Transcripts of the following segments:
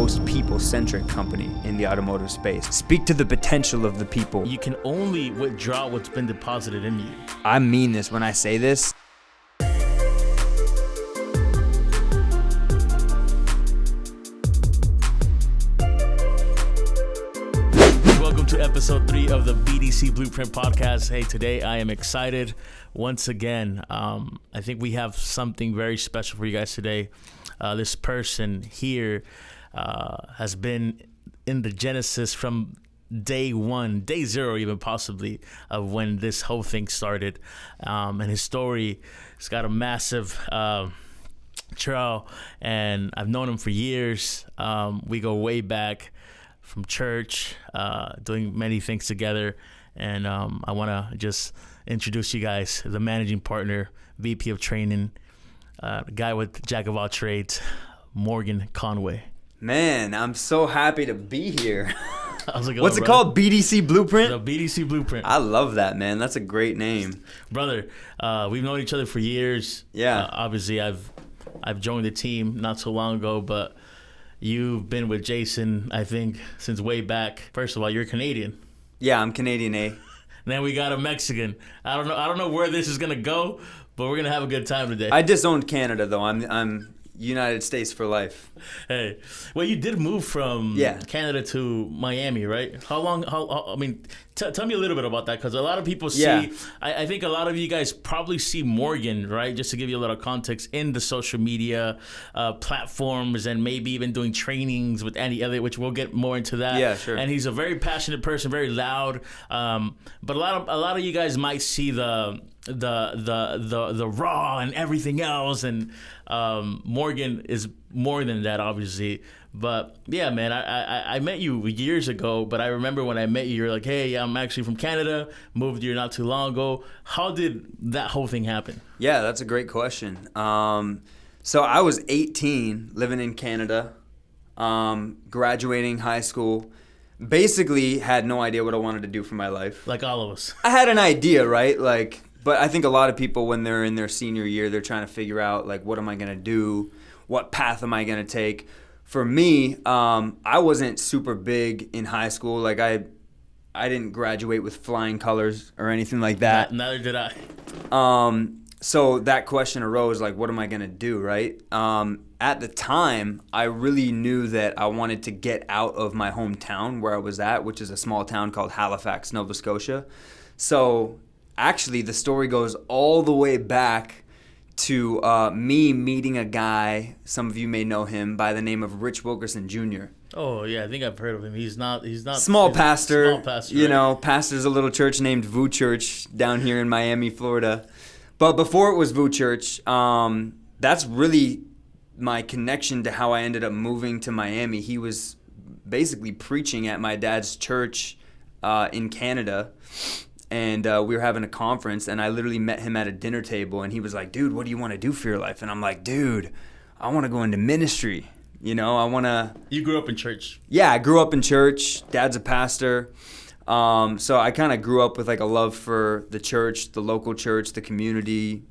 most people-centric company in the automotive space. Speak to the potential of the people. You can only withdraw what's been deposited in you. I mean this when I say this. Welcome to episode 3 of the BDC Blueprint Podcast. Hey, today I am excited once again. I think we have something very special for you guys today. This person here has been in the genesis from day one, day zero even possibly, of when this whole thing started. And his story has got a massive trail, and I've known him for years. We go way back from church, doing many things together. And I want to just introduce you guys, the managing partner, VP of training, the guy with jack of all trades, Morgan Conway. Man, I'm so happy to be here. How's it going, What's it called? BDC Blueprint? The BDC Blueprint. I love that, man. That's a great name. Brother, we've known each other for years. Yeah. Obviously, I've joined the team not so long ago, but you've been with Jason, I think, since way back. First of all, you're Canadian. Yeah, I'm Canadian, eh? Then we got a Mexican. I don't know where this is gonna go, but we're gonna have a good time today. I disowned Canada though. I'm United States for life. Hey, well, you did move from Canada to Miami, right? How long? I mean, tell me a little bit about that, because a lot of people see. Yeah. I think a lot of you guys probably see Morgan, right? Just to give you a little context, in the social media platforms, and maybe even doing trainings with Andy Elliott, which we'll get more into that. Yeah, sure. And he's a very passionate person, very loud. But a lot of you guys might see the raw and everything else, and Morgan is more than that, obviously. But yeah, man, I met you years ago, but I remember when I met you, you're like, hey, I'm actually from Canada, moved here not too long ago. How did that whole thing happen? Yeah, that's a great question. So I was 18, living in Canada, graduating high school. Basically had no idea what I wanted to do for my life. Like all of us. I had an idea, right? But I think a lot of people, when they're in their senior year, they're trying to figure out, what am I going to do? What path am I going to take? For me, I wasn't super big in high school. I didn't graduate with flying colors or anything like that. Neither did I. So that question arose, what am I going to do, right? At the time, I really knew that I wanted to get out of my hometown where I was at, which is a small town called Halifax, Nova Scotia. So actually, the story goes all the way back to me meeting a guy, some of you may know him, by the name of Rich Wilkerson Jr. Oh, yeah, I think I've heard of him. He's not small pastor, right? Pastors a little church named VU Church down here in Miami, Florida. But before it was VU Church, that's really my connection to how I ended up moving to Miami. He was basically preaching at my dad's church in Canada. And we were having a conference, and I literally met him at a dinner table, and he was like, dude, what do you want to do for your life? And I'm like, dude, I want to go into ministry. I want to... You grew up in church. Yeah, I grew up in church. Dad's a pastor. So I kind of grew up with a love for the church, the local church, the community,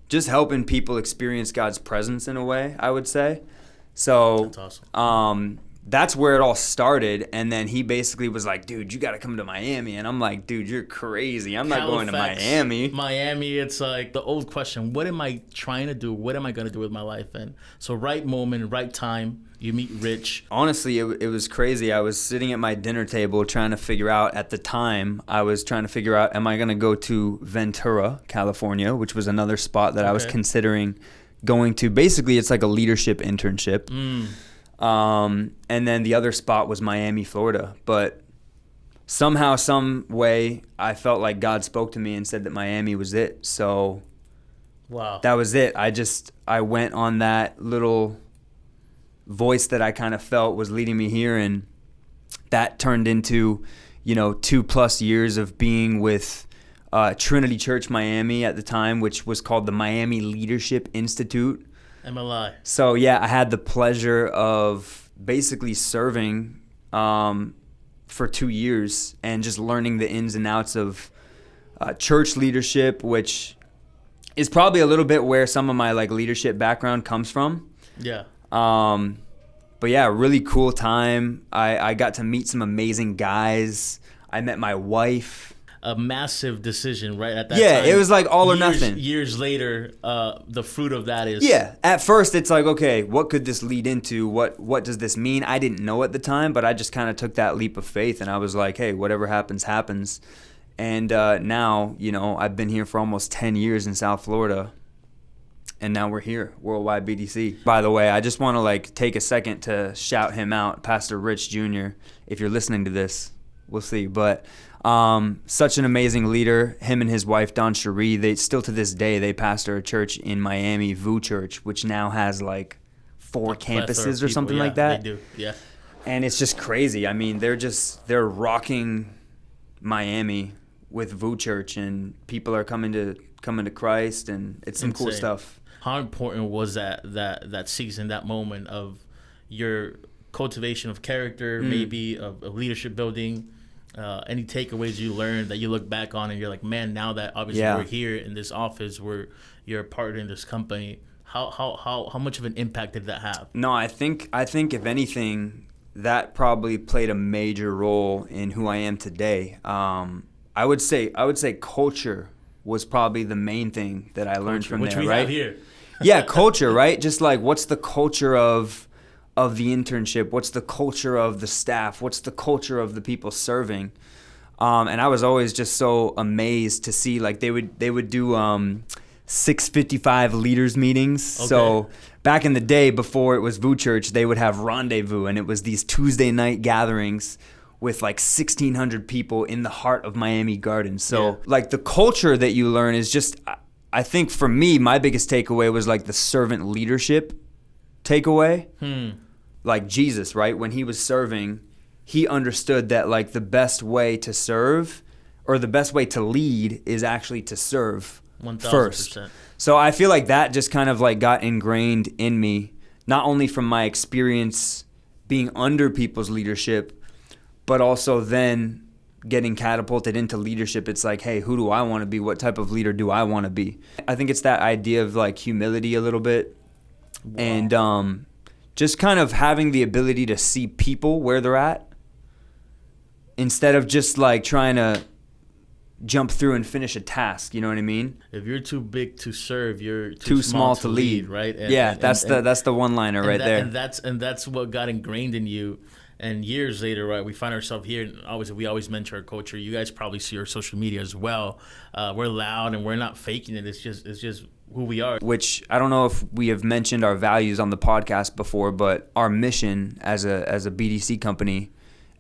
just helping people experience God's presence in a way, I would say. So that's awesome. That's where it all started, and then he basically was like, dude, you got to come to Miami. And I'm like, dude, you're crazy. I'm not going to Miami. Miami, it's like the old question, what am I trying to do? What am I going to do with my life? And so right moment, right time, you meet Rich. Honestly, it was crazy. I was sitting at my dinner table trying to figure out, at the time, am I going to go to Ventura, California, which was another spot that I was considering going to. Basically, it's like a leadership internship. And then the other spot was Miami, Florida. But somehow, some way, I felt like God spoke to me and said that Miami was it. So wow, that was it. I went on that little voice that I kind of felt was leading me here, and that turned into, 2+ years of being with Trinity Church Miami at the time, which was called the Miami Leadership Institute. MLI. So yeah, I had the pleasure of basically serving for 2 years and just learning the ins and outs of church leadership, which is probably a little bit where some of my leadership background comes from. Yeah. But yeah, really cool time. I got to meet some amazing guys. I met my wife. A massive decision, right? At that time. It was like all or years, nothing. Years later, the fruit of that is... Yeah, at first it's like, okay, what could this lead into? What does this mean? I didn't know at the time, but I just kind of took that leap of faith, and I was like, hey, whatever happens, happens. And now, I've been here for almost 10 years in South Florida, and now we're here, Worldwide BDC. By the way, I just want to take a second to shout him out, Pastor Rich Jr. If you're listening to this, we'll see, but... such an amazing leader. Him and his wife Don Cherie, they still to this day they pastor a church in Miami, VU Church, which now has 4 campuses or something like that. They do, yeah. And it's just crazy. I mean, they're rocking Miami with VU Church, and people are coming to Christ, and it's some cool stuff. How important was that season, that moment of your cultivation of character, maybe of leadership building? Any takeaways you learned that you look back on and you're like, man, now that obviously we're here in this office, you're a partner in this company, how much of an impact did that have? No, I think if anything, that probably played a major role in who I am today. I would say culture was probably the main thing that I learned from which there, we right? have here. Yeah, culture, right? Just what's the culture of the internship? What's the culture of the staff? What's the culture of the people serving? And I was always just so amazed to see they would do 6:55 leaders meetings. Okay. So back in the day before it was VU Church, they would have rendezvous, and it was these Tuesday night gatherings with 1,600 people in the heart of Miami Gardens. So the culture that you learn is just, I think for me, my biggest takeaway was the servant leadership takeaway. Like Jesus, right? When he was serving, he understood that the best way to serve or the best way to lead is actually to serve 1,000%. First. So I feel that just kind of got ingrained in me, not only from my experience being under people's leadership, but also then getting catapulted into leadership. It's hey, who do I want to be? What type of leader do I want to be? I think it's that idea of humility a little bit. Wow. And just kind of having the ability to see people where they're at instead of just trying to jump through and finish a task. You know what I mean? If you're too big to serve, you're too small to lead, right? That's the one-liner right there. And that's what got ingrained in you. And years later, right, we find ourselves here. And we always mention our culture. You guys probably see our social media as well. We're loud and we're not faking it. It's just who we are. Which I don't know if we have mentioned our values on the podcast before, but our mission as a BDC company,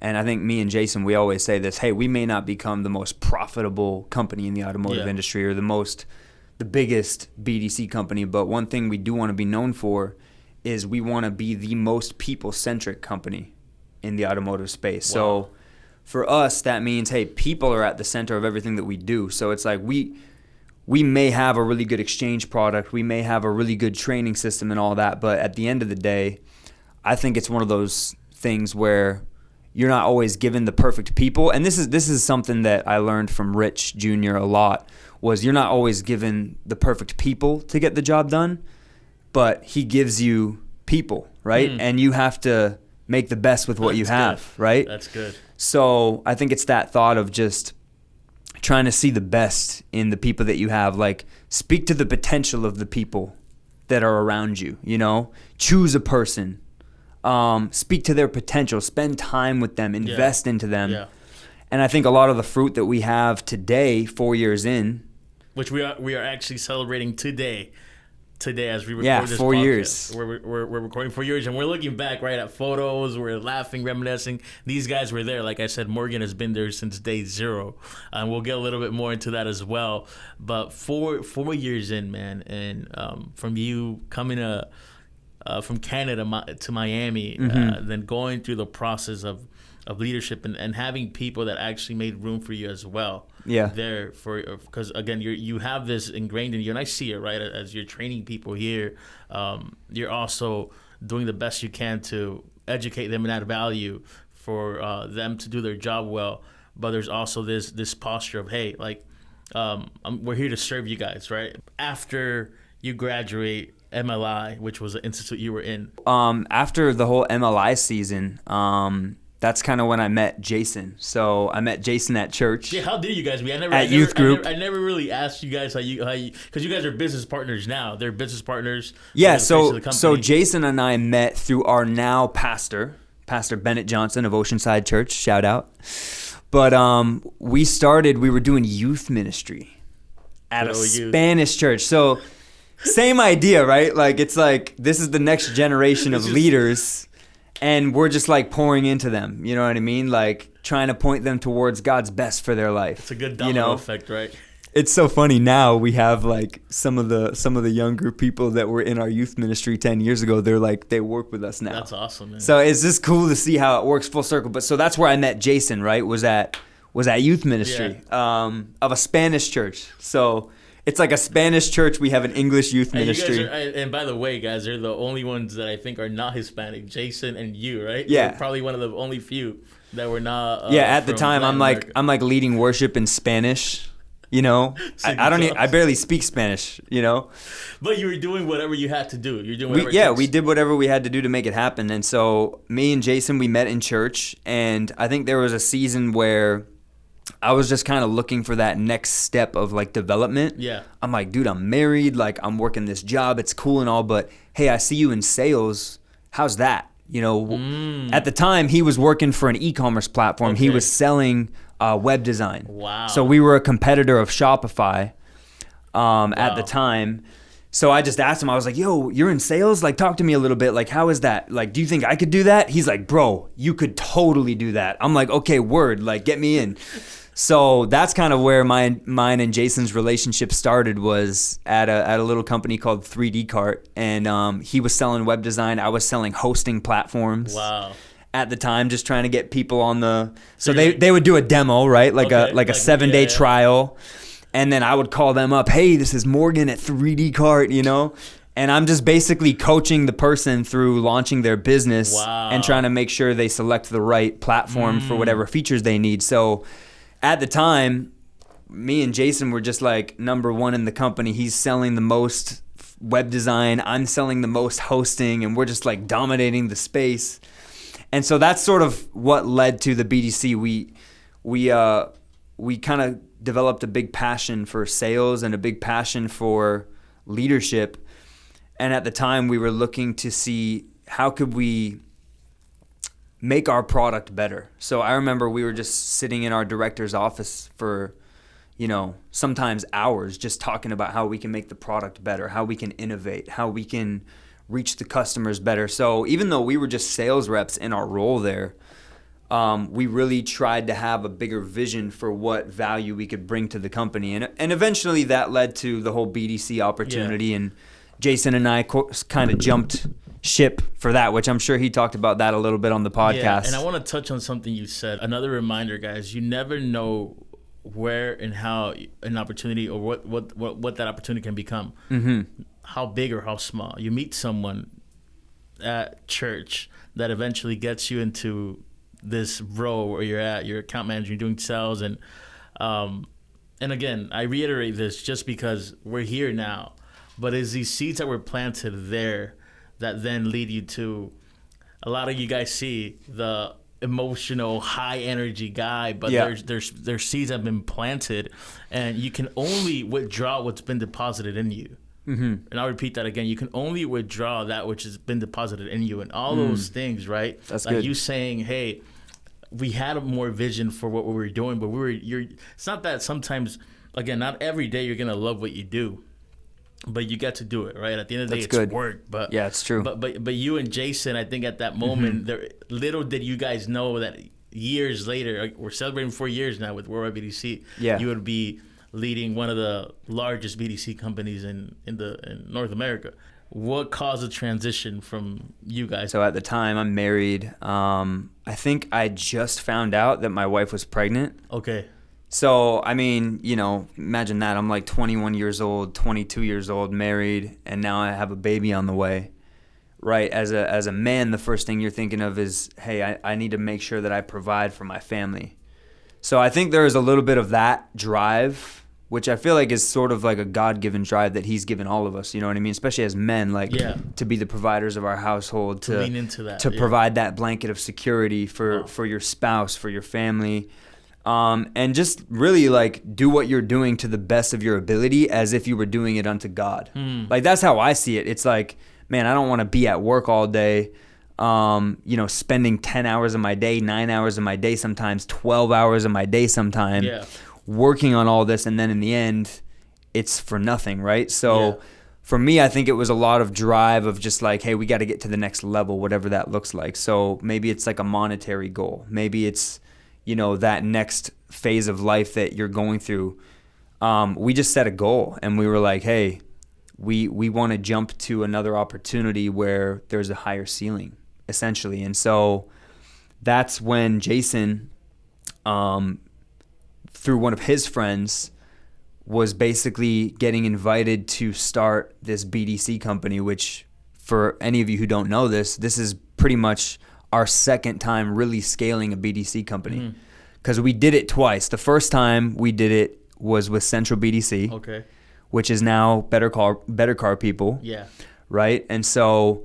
and I think me and Jason, we always say this, hey, we may not become the most profitable company in the automotive industry or the biggest BDC company, but one thing we do want to be known for is we want to be the most people-centric company in the automotive space. Wow. So for us, that means, hey, people are at the center of everything that we do. So it's we may have a really good exchange product, we may have a really good training system and all that, but at the end of the day, I think it's one of those things where you're not always given the perfect people. And this is something that I learned from Rich Jr. a lot, was you're not always given the perfect people to get the job done, but he gives you people, right? And you have to make the best with what you have, right? That's good. So I think it's that thought of just trying to see the best in the people that you have. Speak to the potential of the people that are around you, choose a person, speak to their potential, spend time with them, invest into them. Yeah. And I think a lot of the fruit that we have today, 4 years in, which we are actually celebrating today as we record this 4 podcast. Years. We're recording 4 years, and we're looking back right at photos. We're laughing, reminiscing. These guys were there. Like I said, Morgan has been there since day zero, and we'll get a little bit more into that as well. But 4 years in, man, and from you coming from Canada to Miami, then going through the process of leadership and having people that actually made room for you as well. Yeah. There because again, you have this ingrained in you, and I see it, right, as you're training people here. You're also doing the best you can to educate them and add value for them to do their job well. But there's also this posture of, hey, we're here to serve you guys, right? After you graduate, MLI, which was an institute you were in? After the whole MLI season, that's kind of when I met Jason. So I met Jason at church. Yeah, how did you guys meet? Youth group. I never really asked you guys how you because you guys are business partners now. They're business partners. Yeah, so Jason and I met through our now pastor Bennett Johnson of Oceanside Church. Shout out. But we were doing youth ministry at a Spanish church. So same idea, right? Like, it's like, this is the next generation of leaders, and we're just like pouring into them. You know what I mean? Like, trying to point them towards God's best for their life. It's a good domino effect, right? It's so funny now. We have like some of the younger people that were in our youth ministry 10 years ago. They're like, they work with us now. That's awesome, man. So it's just cool to see how it works full circle. But so that's where I met Jason, right? Was at youth ministry of a Spanish church. So it's like a Spanish church. We have an English youth ministry. And by the way, guys, they're the only ones that I think are not Hispanic. Jason and you, right? Yeah. You're probably one of the only few that were not. At the time, I'm like leading worship in Spanish. You know, I barely speak Spanish, you know. But you were doing whatever you had to do. You're doing whatever we did whatever we had to do to make it happen. And so me and Jason, we met in church. And I think there was a season where I was just kind of looking for that next step of like development. Yeah. I'm like, dude, I'm married. Like, I'm working this job. It's cool and all. But, hey, I see you in sales. How's that? You know, at the time, he was working for an e-commerce platform. Okay. He was selling web design. Wow. So we were a competitor of Shopify at the time. So I just asked him, I was like, yo, you're in sales? Like, talk to me a little bit. Like, how is that? Like, do you think I could do that? He's like, bro, you could totally do that. I'm like, okay, word, like, get me in. So that's kind of where mine and Jason's relationship started, was at a little company called 3D Cart. And he was selling web design. I was selling hosting platforms. Wow. At the time, just trying to get people on the... So they would do a demo, right? Like a 7-day trial. And then I would call them up, hey, this is Morgan at 3D Cart, you know? And I'm just basically coaching the person through launching their business and trying to make sure they select the right platform for whatever features they need. So at the time, me and Jason were just like number one in the company. He's selling the most web design. I'm selling the most hosting. And we're just like dominating the space. And so that's sort of what led to the BDC. We kind of developed a big passion for sales and a big passion for leadership. And at the time, we were looking to see how could we make our product better. So I remember we were just sitting in our director's office for, you know, sometimes hours, just talking about how we can make the product better, how we can innovate, how we can reach the customers better. So even though we were just sales reps in our role there, we really tried to have a bigger vision for what value we could bring to the company. And eventually that led to the whole BDC opportunity. Yeah. And Jason and I kind of jumped ship for that, which I'm sure he talked about that a little bit on the podcast. Yeah, and I want to touch on something you said. Another reminder, guys, you never know where and how an opportunity or what that opportunity can become. Mm-hmm. How big or how small. You meet someone at church that eventually gets you into this role where you're at, your account manager, you're doing sales, and again, I reiterate this just because we're here now, but it's these seeds that were planted there that then lead you to, a lot of you guys see the emotional, high energy guy, but there's seeds that have been planted, and you can only withdraw what's been deposited in you. Mm-hmm. And I'll repeat that again. You can only withdraw that which has been deposited in you, and all those things, right? That's like good. You saying, hey, we had a more vision for what we were doing, but it's not that sometimes, again, not every day you're going to love what you do, but you get to do it, right? At the end of the day, it's work. But yeah, it's true. But you and Jason, I think at that moment, little did you guys know that years later, like, we're celebrating 4 years now with Worldwide BDC, you would be leading one of the largest BDC companies in North America. What caused the transition from you guys? So at the time, I'm married. I think I just found out that my wife was pregnant. Okay. So, I mean, you know, imagine that. I'm like 21 years old, 22 years old, married, and now I have a baby on the way. Right? As a man, the first thing you're thinking of is, hey, I need to make sure that I provide for my family. So I think there is a little bit of that drive which I feel like is sort of like a God-given drive that he's given all of us, you know what I mean? Especially as men, like to be the providers of our household, to lean into that, to provide that blanket of security for your spouse, for your family, and just really like do what you're doing to the best of your ability as if you were doing it unto God. Like that's how I see it. It's like, man, I don't want to be at work all day, spending 10 hours of my day, 9 hours of my day, sometimes 12 hours of my day sometimes. Working on all this, and then in the end it's for nothing, right? So for me, I think it was a lot of drive of just like, hey, we got to get to the next level, whatever that looks like. So maybe it's like a monetary goal, maybe it's that next phase of life that you're going through. We just set a goal and we were like, hey, we want to jump to another opportunity where there's a higher ceiling, essentially. And so that's when Jason, through one of his friends, was basically getting invited to start this BDC company, which for any of you who don't know this is pretty much our second time really scaling a BDC company, because we did it twice. The first time we did it was with Central BDC, which is now Better Car People, right? And so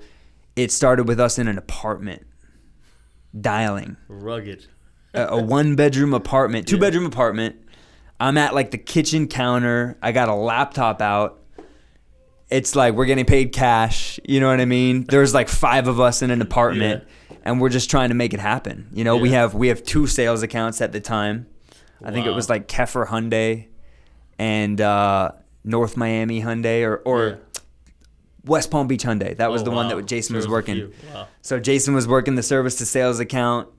it started with us in an apartment, dialing. Rugged. A one-bedroom apartment, two-bedroom apartment. I'm at like the kitchen counter. I got a laptop out. It's like we're getting paid cash. You know what I mean? There's like 5 of us in an apartment, and we're just trying to make it happen. We have 2 sales accounts at the time. I think it was like Keffer Hyundai and North Miami Hyundai or West Palm Beach Hyundai. That was the one that Jason was working. So Jason was working the service to sales account.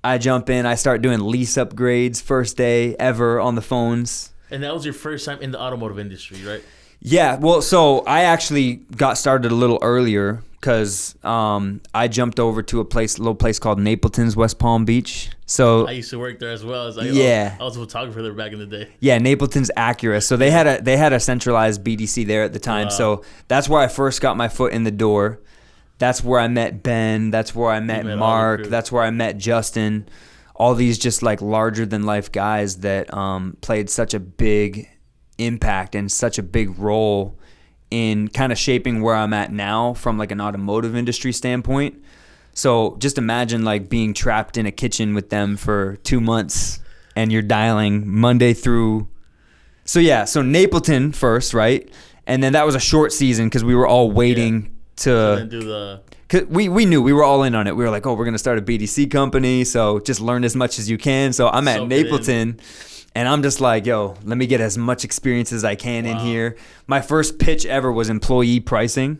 I jump in, I start doing lease upgrades first day ever on the phones. And that was your first time in the automotive industry, right? Yeah, well, so I actually got started a little earlier because I jumped over to a little place called Napleton's, West Palm Beach. So I used to work there as well. I was a photographer there back in the day. Yeah, Napleton's Acura. So they had a centralized BDC there at the time. So that's where I first got my foot in the door. That's where I met Ben. That's where I met Mark. That's where I met Justin. All these just like larger than life guys that played such a big impact and such a big role in kind of shaping where I'm at now from like an automotive industry standpoint. So just imagine like being trapped in a kitchen with them for 2 months and you're dialing Monday through. So Napleton first, right? And then that was a short season because we were all waiting to do the. Cause we knew we were all in on it. We were like, we're gonna start a BDC company, so just learn as much as you can. So I'm at Napleton, and I'm just like, let me get as much experience as I can in here. My first pitch ever was employee pricing.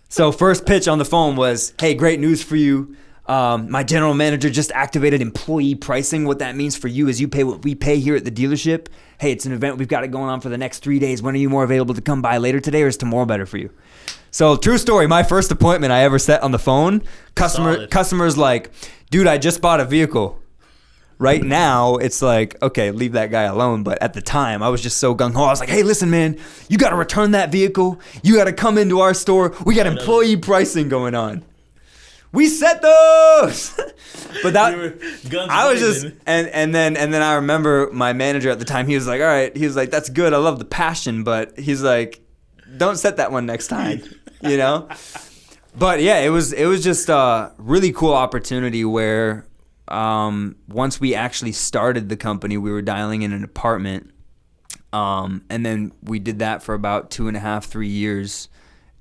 So first pitch on the phone was, hey, great news for you. My general manager just activated employee pricing. What that means for you is you pay what we pay here at the dealership. Hey, it's an event we've got it going on for the next 3 days. When are you more available to come by, later today or is tomorrow better for you? So true story, my first appointment I ever set on the phone, customer's like, dude, I just bought a vehicle. Right now, it's like, okay, leave that guy alone. But at the time, I was just so gung-ho. I was like, hey, listen, man, you got to return that vehicle. You got to come into our store. We got employee pricing going on. We set those. But that I was just and then I remember my manager at the time, he was like, all right, he was like, that's good. I love the passion, but he's like, don't set that one next time, But yeah, it was just a really cool opportunity where once we actually started the company, we were dialing in an apartment. And then we did that for about 2.5, 3 years.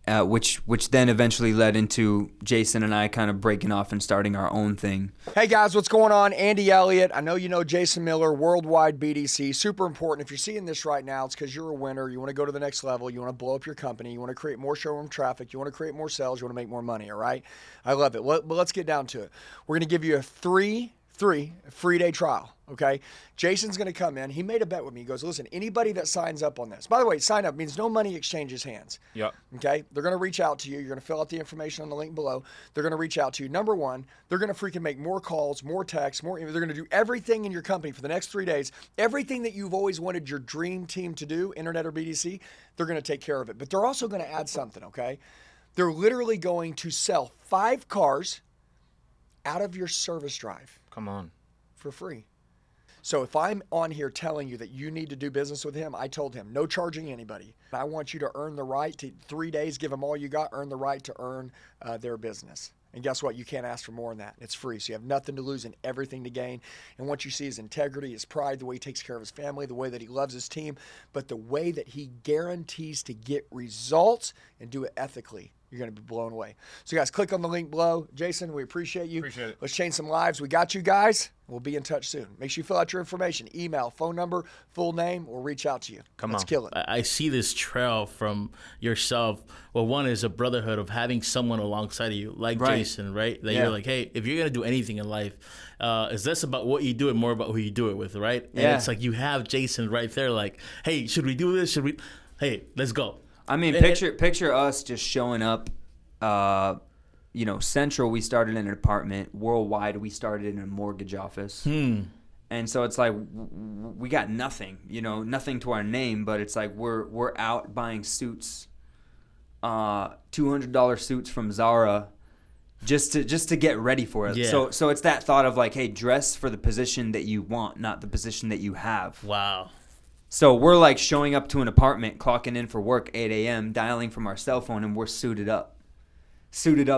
Which then eventually led into Jason and I kind of breaking off and starting our own thing. Hey guys, what's going on? Andy Elliott. I know you know Jason Miller, Worldwide BDC. Super important. If you're seeing this right now, it's because you're a winner. You want to go to the next level. You want to blow up your company. You want to create more showroom traffic. You want to create more sales. You want to make more money, all right? I love it. But let's get down to it. We're going to give you a free day trial, okay? Jason's going to come in. He made a bet with me. He goes, listen, anybody that signs up on this, by the way, sign up means no money exchanges hands. Yep. Okay? They're going to reach out to you. You're going to fill out the information on the link below. They're going to reach out to you. Number one, they're going to freaking make more calls, more texts, they're going to do everything in your company for the next 3 days. Everything that you've always wanted your dream team to do, internet or BDC, they're going to take care of it. But they're also going to add something, okay? They're literally going to sell 5 cars out of your service drive. Come on. For free. So if I'm on here telling you that you need to do business with him, I told him, no charging anybody. I want you to earn the right to 3 days, give them all you got, earn the right to earn their business. And guess what? You can't ask for more than that. It's free. So you have nothing to lose and everything to gain. And what you see is integrity, his pride, the way he takes care of his family, the way that he loves his team, but the way that he guarantees to get results and do it ethically. You're going to be blown away. So, guys, click on the link below. Jason, we appreciate you. Appreciate it. Let's change some lives. We got you guys. We'll be in touch soon. Make sure you fill out your information, email, phone number, full name. We'll reach out to you. Let's kill it. I see this trail from yourself. Well, one is a brotherhood of having someone alongside of you, like Jason, right? That you're like, hey, if you're going to do anything in life, it's less about what you do and more about who you do it with, right? And it's like you have Jason right there like, hey, should we do this? Hey, let's go. I mean, picture us just showing up. Central, we started in an apartment. Worldwide, we started in a mortgage office. And so it's like we got nothing, nothing to our name, but it's like we're out buying suits, $200 suits from Zara, just to get ready for it. Yeah. So it's that thought of like, hey, dress for the position that you want, not the position that you have. Wow. So we're like showing up to an apartment, clocking in for work 8 a.m., dialing from our cell phone, and we're suited up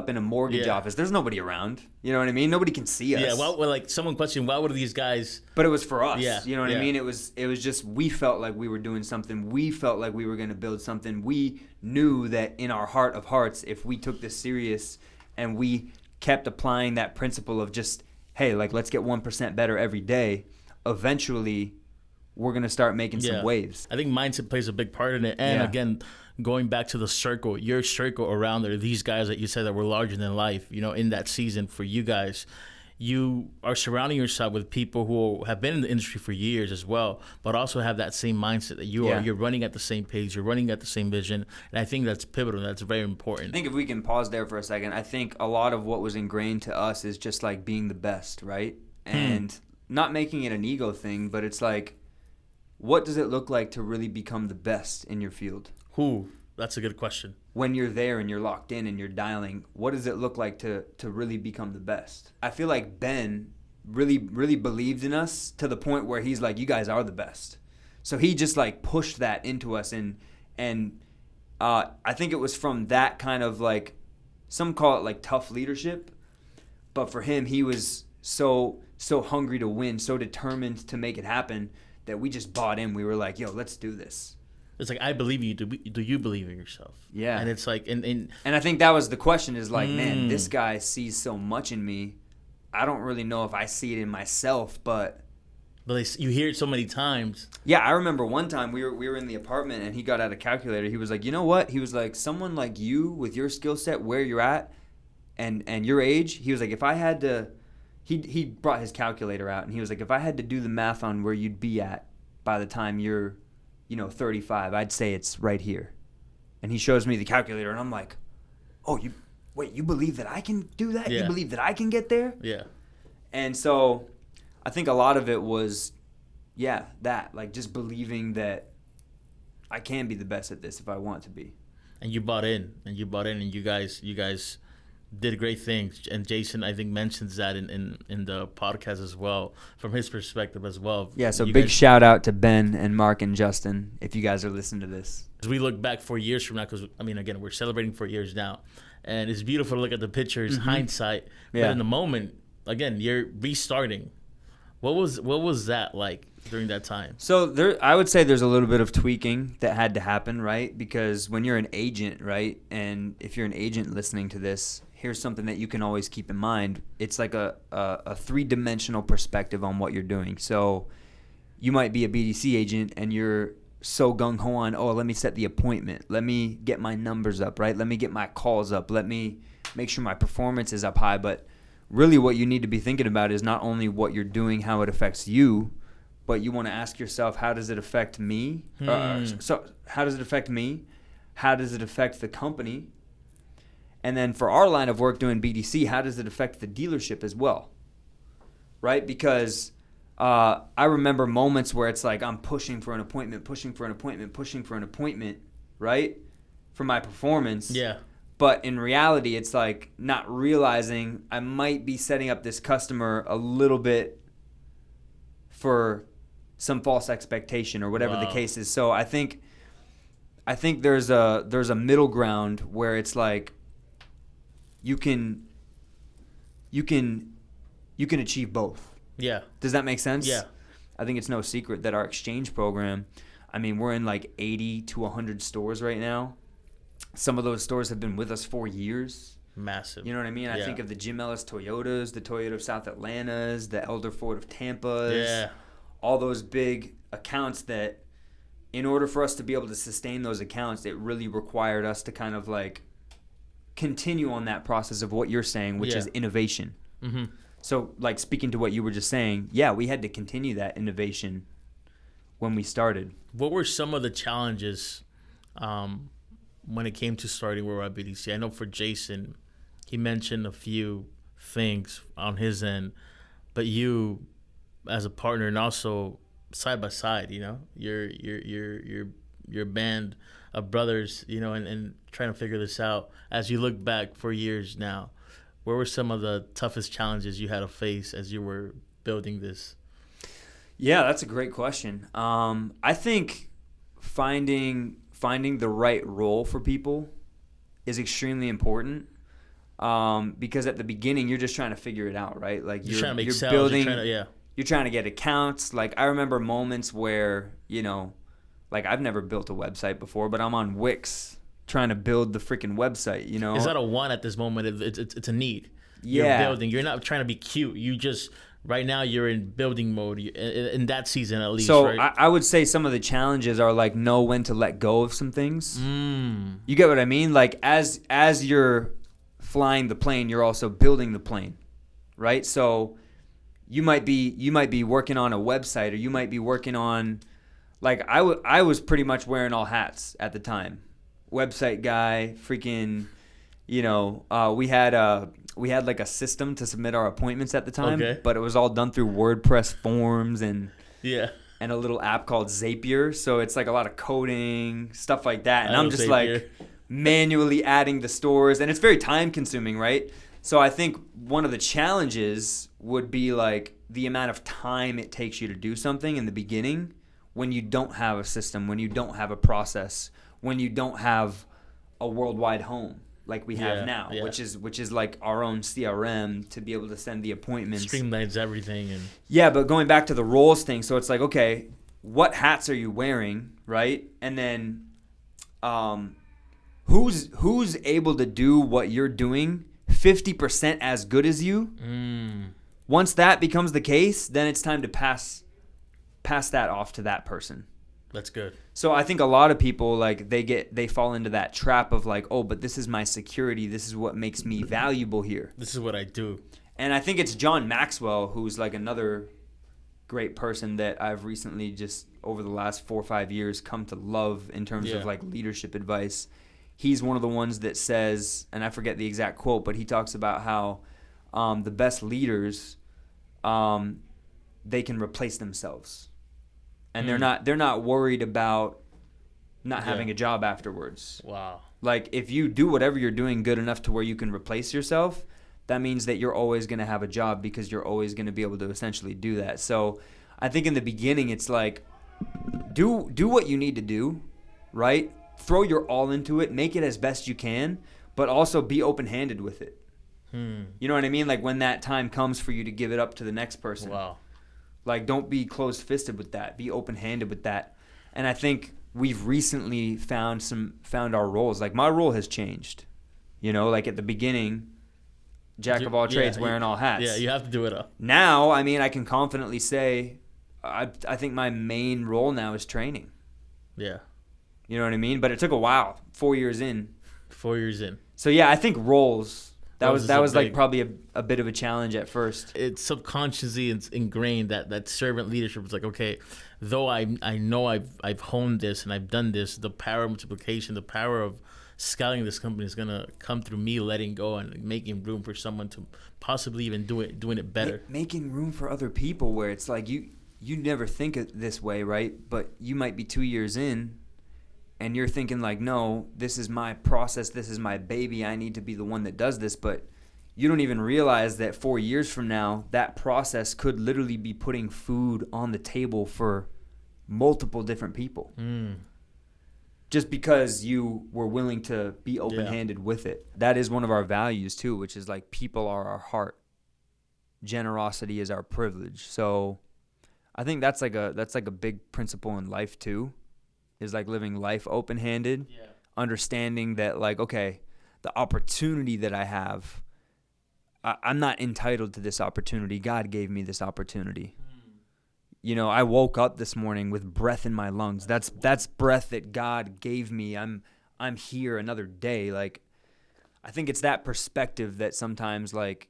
in a mortgage office. There's nobody around. You know what I mean? Nobody can see us. Yeah, well, like someone questioned, why would these guys? But it was for us. Yeah, you know what I mean? It was just, we felt like we were doing something. We felt like we were going to build something. We knew that in our heart of hearts, if we took this serious and we kept applying that principle of just, hey, like let's get 1% better every day, eventually we're going to start making some waves. I think mindset plays a big part in it. And again, going back to the circle, your circle around there, these guys that you said that were larger than life, in that season for you guys, you are surrounding yourself with people who have been in the industry for years as well, but also have that same mindset that you are. You're running at the same page. You're running at the same vision. And I think that's pivotal. That's very important. I think if we can pause there for a second, I think a lot of what was ingrained to us is just like being the best, right? And not making it an ego thing, but it's like, what does it look like to really become the best in your field? That's a good question. When you're there and you're locked in and you're dialing, what does it look like to really become the best? I feel like Ben really, really believed in us to the point where he's like, you guys are the best. So he just like pushed that into us. And I think it was from that kind of like, some call it like tough leadership. But for him, he was so hungry to win, so determined to make it happen that we just bought in. We were like, yo, let's do this. It's like, I believe you. Do you believe in yourself? Yeah. And it's like, and I think that was the question is like, man, this guy sees so much in me. I don't really know if I see it in myself, but you hear it so many times. Yeah, I remember one time we were in the apartment and he got out a calculator. He was like, you know what? He was like, someone like you with your skill set, where you're at and your age, he was like, if I had to, he brought his calculator out and he was like, if I had to do the math on where you'd be at by the time you're 35, I'd say it's right here. And he shows me the calculator and I'm like, oh, you believe that I can do that? Yeah. You believe that I can get there? Yeah. And so I think a lot of it was, that, like just believing that I can be the best at this if I want to be. And you bought in, and you guys did great things. And Jason, I think, mentions that in the podcast as well, from his perspective as well. Yeah, so big shout out to Ben and Mark and Justin, if you guys are listening to this. As we look back 4 years from now, because, again, we're celebrating 4 years now, and it's beautiful to look at the pictures, hindsight, but in the moment, again, you're restarting. What was that like during that time? So I would say there's a little bit of tweaking that had to happen, right? Because when you're an agent, right, and if you're an agent listening to this, here's something that you can always keep in mind. It's like a three-dimensional perspective on what you're doing. So you might be a BDC agent and you're so gung-ho on, let me set the appointment. Let me get my numbers up, right? Let me get my calls up. Let me make sure my performance is up high. But really what you need to be thinking about is not only what you're doing, how it affects you, but you want to ask yourself, how does it affect me? So how does it affect me? How does it affect the company? And then for our line of work doing BDC, how does it affect the dealership as well? Right? Because I remember moments where it's like I'm pushing for an appointment, right? For my performance. Yeah. But in reality, it's like not realizing I might be setting up this customer a little bit for some false expectation or whatever the case is. So I think there's a middle ground where it's like you can achieve both. Yeah. Does that make sense? Yeah. I think it's no secret that our exchange program, I mean, we're in like 80 to 100 stores right now. Some of those stores have been with us for years. Massive. You know what I mean? I think of the Jim Ellis Toyotas, the Toyota of South Atlantas, the Elder Ford of Tampas. Yeah. All those big accounts that in order for us to be able to sustain those accounts, it really required us to kind of like continue on that process of what you're saying, which is innovation. Mm-hmm. So like speaking to what you were just saying, yeah, we had to continue that innovation when we started. What were some of the challenges when it came to starting Worldwide BDC? I know for Jason, he mentioned a few things on his end, but you as a partner and also side by side, you know, your band of brothers, you know, and trying to figure this out as you look back for years now. What were some of the toughest challenges you had to face as you were building this? Yeah, that's a great question. I think finding the right role for people is extremely important. Because at the beginning you're just trying to figure it out, right? Like you're trying to make sales, building, you're trying to get accounts. Like I remember moments where, you know, like I've never built a website before, but I'm on Wix trying to build the freaking website, you know? Is that a want at this moment? It's a need. Yeah. You're building. You're not trying to be cute. You just, right now you're in building mode in that season at least, so right? I would say some of the challenges are like know when to let go of some things. You get what I mean? Like as you're flying the plane, you're also building the plane, right? So you might be working on a website, or you might be working on, like I was pretty much wearing all hats at the time. Website guy, freaking, you know, we had like a system to submit our appointments at the time, but it was all done through WordPress forms and a little app called Zapier. So it's like a lot of coding, stuff like that. And I'm just Zapier. Like manually adding the stores, and it's very time consuming, right? So I think one of the challenges would be like the amount of time it takes you to do something in the beginning when you don't have a system, when you don't have a process, when you don't have a worldwide home like we have now, which is like our own CRM to be able to send the appointments. Streamlines everything. And yeah, but going back to the roles thing, so it's like, okay, what hats are you wearing, right? And then who's able to do what you're doing 50% as good as you? Once that becomes the case, then it's time to pass that off to that person. That's good. So I think a lot of people, like, they fall into that trap of like, oh, but this is my security. This is what makes me valuable here. This is what I do. And I think it's John Maxwell, who's like another great person that I've recently just over the last 4 or 5 years come to love in terms of like leadership advice. He's one of the ones that says, and I forget the exact quote, but he talks about how the best leaders, they can replace themselves. And they're not worried about not having a job afterwards. Wow. Like if you do whatever you're doing good enough to where you can replace yourself, that means that you're always going to have a job because you're always going to be able to essentially do that. So I think in the beginning it's like do what you need to do, right? Throw your all into it, make it as best you can, but also be open-handed with it. You know what I mean? Like when that time comes for you to give it up to the next person. Wow. Like, don't be closed-fisted with that. Be open-handed with that. And I think we've recently found our roles. Like, my role has changed. You know, like at the beginning, jack of all trades, wearing all hats. Yeah, you have to do it up. Now, I mean, I can confidently say I think my main role now is training. Yeah. You know what I mean? But it took a while. 4 years in. 4 years in. So, yeah, I think roles... That was like probably a bit of a challenge at first. It's subconsciously ingrained that servant leadership is like, okay, though I know I've honed this and I've done this, the power of multiplication, the power of scaling this company is gonna come through me letting go and making room for someone to possibly even doing it better. Making room for other people, where it's like you never think of this way, right? But you might be 2 years in. And you're thinking like, no, this is my process. This is my baby. I need to be the one that does this. But you don't even realize that 4 years from now, that process could literally be putting food on the table for multiple different people. Just because you were willing to be open-handed with it. That is one of our values too, which is like people are our heart. Generosity is our privilege. So I think that's like a big principle in life too, is like living life open-handed, understanding that like, okay, the opportunity that I have, I'm not entitled to this opportunity. God gave me this opportunity. You know, I woke up this morning with breath in my lungs. That's breath that God gave me. I'm here another day. Like, I think it's that perspective that sometimes like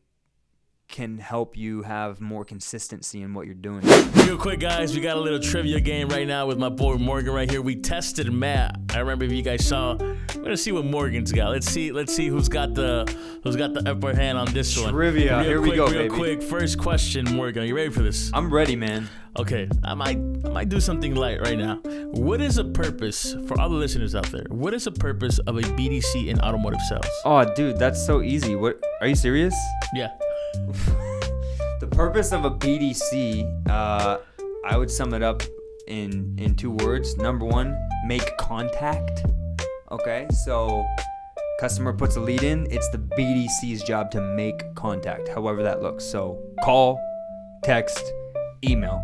can help you have more consistency in what you're doing. Real quick, guys, we got a little trivia game right now with my boy Morgan right here. We tested Matt. I remember if you guys saw. We're gonna see what Morgan's got. Let's see who's got the upper hand on this one. Trivia. Here we go, baby. Real quick, first question, Morgan. Are you ready for this? I'm ready, man. Okay, I might do something light right now. What is a purpose for all the listeners out there? What is a purpose of a BDC in automotive sales? Oh, dude, that's so easy. What? Are you serious? Yeah. The purpose of a BDC, I would sum it up in 2 words. Number 1, make contact. Okay, so customer puts a lead in. It's the BDC's job to make contact, however that looks. So call, text, email.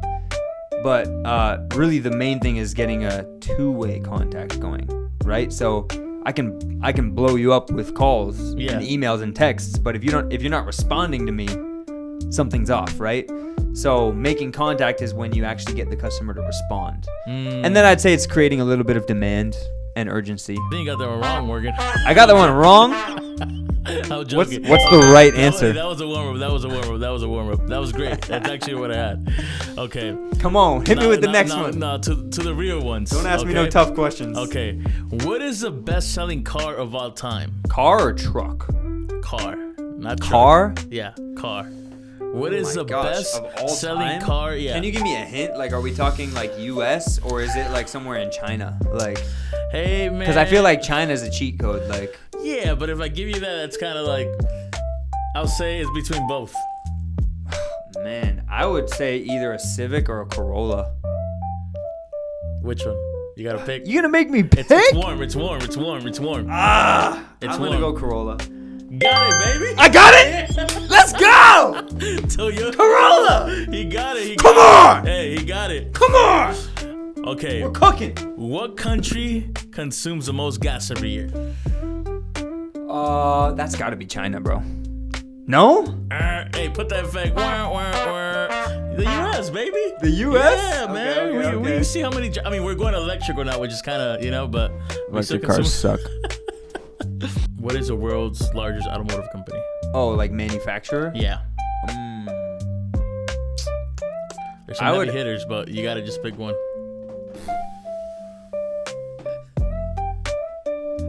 But really the main thing is getting a 2-way contact going, right? So I can blow you up with calls and emails and texts, but if you're not responding to me, something's off, right? So making contact is when you actually get the customer to respond. And then I'd say it's creating a little bit of demand and urgency. I think you got that one wrong, Morgan. I got that one wrong? I'm joking. What's the right answer? That was a warm-up. That was great. That's actually what I had. Okay. Come on, hit me with the next one. No, to the real ones. Don't ask me no tough questions. Okay. What is the best-selling car of all time? Car or truck? Car. Not truck. Car? Yeah, car. What is the best-selling car? Yeah. Can you give me a hint? Like, are we talking like U.S. or is it like somewhere in China? Like, hey man. Because I feel like China's a cheat code. Like. Yeah, but if I give you that, it's kind of like, I'll say it's between both. Man, I would say either a Civic or a Corolla. Which one? You gotta pick. You gonna make me pick? It's warm. I'm gonna go Corolla. Got it, baby. I got it. Let's go. Toyota Corolla. He got it. Come on. Hey, he got it. Come on. Okay. We're cooking. What country consumes the most gas every year? That's got to be China, bro. No? Hey, put that effect. The U.S., baby. The U.S.? Yeah, man. Okay. We see how many. I mean, we're going electrical now, which is kind of, but electric cars suck. What is the world's largest automotive company? Oh, like manufacturer? Yeah. There's some heavy hitters, but you got to just pick one.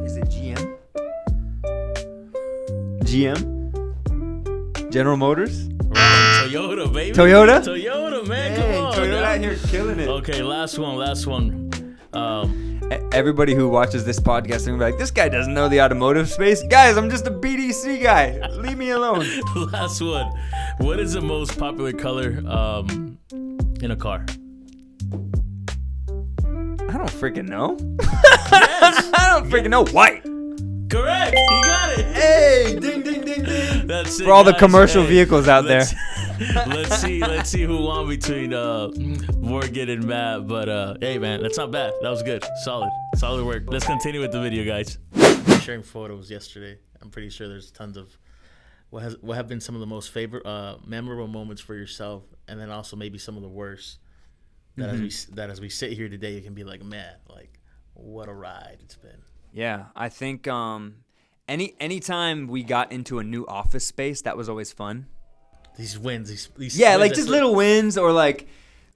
Is it GM? GM? General Motors? Toyota, baby. Toyota, man. Dang, Come on. Toyota out here killing it. Okay, last one. Everybody who watches this podcast is gonna be like, this guy doesn't know the automotive space. Guys, I'm just a BDC guy. Leave me alone. Last one. What is the most popular color in a car? I don't freaking know. Yes. I don't freaking know. White. Correct. You got it. Hey, ding, ding, ding, ding. That's it, for all the guys. commercial vehicles out there. Let's see who won between Morgan and Matt. But hey, man, that's not bad. That was good. Solid work. Let's continue with the video, guys. Sharing photos yesterday. I'm pretty sure there's tons of what have been some of the most favorite, memorable moments for yourself, and then also maybe some of the worst. That as we sit here today, you can be like, man, like what a ride it's been. Yeah, I think anytime we got into a new office space, that was always fun. These wins, these yeah, wins like just little wins, or like